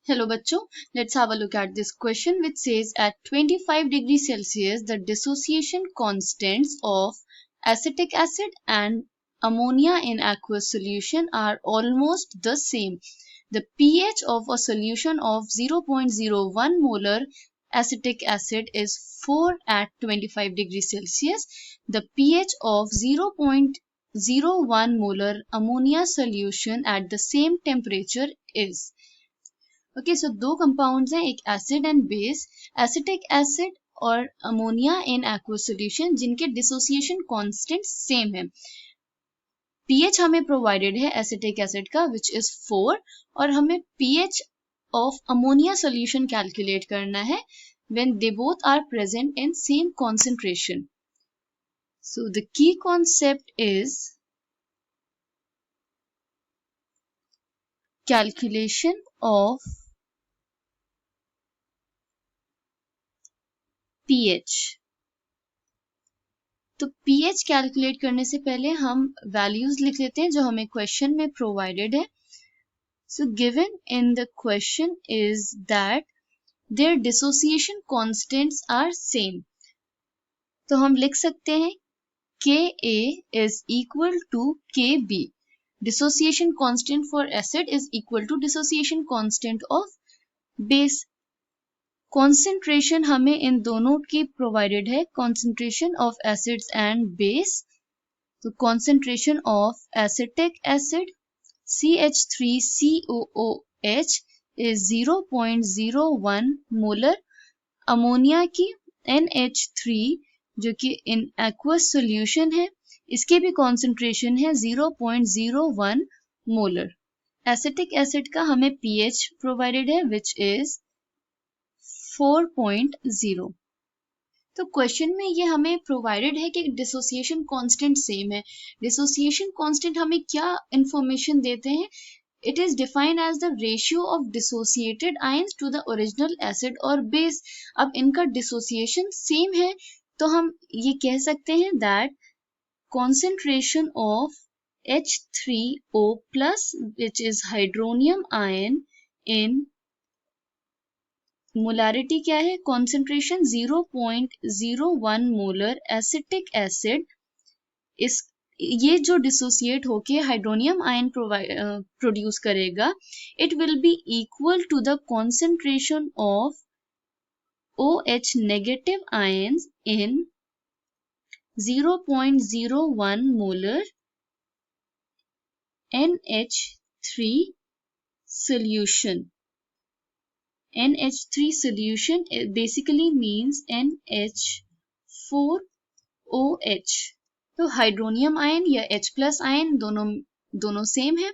Hello bachcho, let's have a look at this question which says at 25 degrees Celsius the dissociation constants of acetic acid and ammonia in aqueous solution are almost the same. The pH of a solution of 0.01 molar acetic acid is 4 at 25 degrees Celsius. The pH of 0.01 molar ammonia solution at the same temperature is. Okay so दो compounds हैं, एक acid and base, acetic acid और ammonia in aqueous solution जिनके dissociation constant same है. PH हमें provided है acetic acid का which is 4 और हमें pH of ammonia solution calculate करना है when they both are present in same concentration. So the key concept is calculation of pH. तो pH कैलकुलेट करने से पहले हम वैल्यूज लिख लेते हैं जो हमें क्वेश्चन में प्रोवाइडेड है. So given in the question is that their dissociation constants are same. तो हम लिख सकते हैं Ka is equal to Kb. Dissociation constant for acid is equal to dissociation constant of base. Concentration हमें इन दोनों की प्रोवाइडेड है, concentration of acids and base. तो concentration of acetic acid CH3COOH is 0.01 molar. Ammonia की NH3 जो कि इन aqueous solution है, इसके भी कॉन्सेंट्रेशन है 0.01 मोलर. एसिटिक एसिड का हमें pH प्रोवाइडेड है विच इज 4.0. तो क्वेश्चन में ये हमें प्रोवाइडेड है कि डिसोसिएशन कांस्टेंट सेम है. डिसोसिएशन कांस्टेंट हमें क्या इंफॉर्मेशन देते हैं? It is defined as the ratio of dissociated ions to the original acid और बेस. अब इनका डिसोसिएशन सेम है तो हम ये कह सकते हैं that concentration of H3O plus which is hydronium ion in molarity क्या है? Concentration 0.01 molar acetic acid. इस ये जो डिसोसिएट होके हाइड्रोनियम आयन प्रोड्यूस करेगा, it will be equal to the concentration of OH negative ions in 0.01 molar NH3 solution. NH3 solution basically means NH4OH. तो hydronium ion या H plus ion दोनों same है.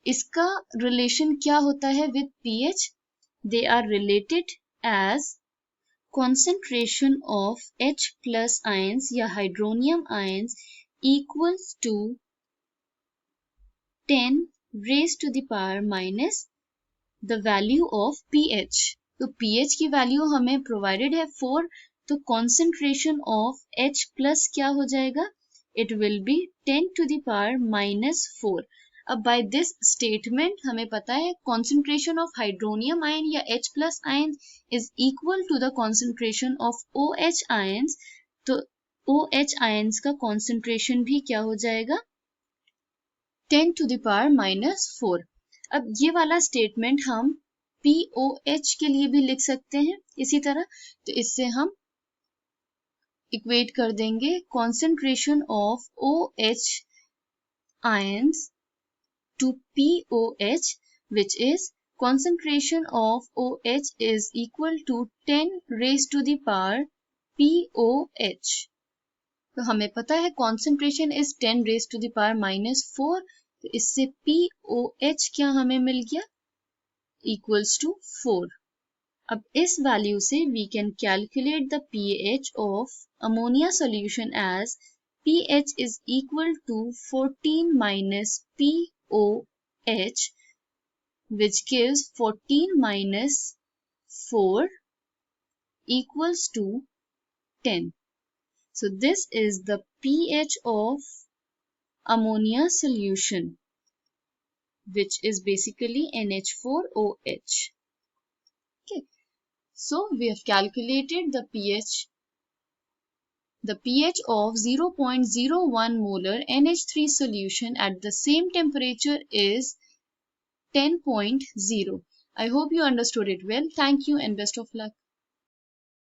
इसका रिलेशन क्या होता है with pH? They are related as concentration of H plus ions या hydronium ions equals to 10 raised to the power minus the value of pH. तो pH की वैल्यू हमें प्रोवाइडेड है 4. तो कॉन्सेंट्रेशन ऑफ H प्लस क्या हो जाएगा? It will B 10 to the power minus 4. अब बाय दिस स्टेटमेंट हमें पता है कॉन्सेंट्रेशन ऑफ हाइड्रोनियम आयन या H plus ion is equal to the concentration of OH ions. तो OH आयंस का कॉन्सेंट्रेशन भी क्या हो जाएगा? 10 to the power minus 4. अब ये वाला स्टेटमेंट हम POH के लिए भी लिख सकते हैं इसी तरह. तो इससे हम इक्वेट कर देंगे concentration of OH ions to POH which is concentration of OH is equal to 10 raised to the power POH. तो हमें पता है concentration is 10 raised to the power minus 4. तो इससे POH क्या हमें मिल गया? Equals to 4. अब इस वैल्यू से we can calculate the pH of ammonia solution as pH is equal to 14 minus POH which gives 14 minus 4 equals to 10. So this is the pH of ammonia solution which is basically NH4OH. Okay, so we have calculated the pH. The pH of 0.01 molar NH3 solution at the same temperature is 10.0. I hope you understood it well. Thank you and best of luck.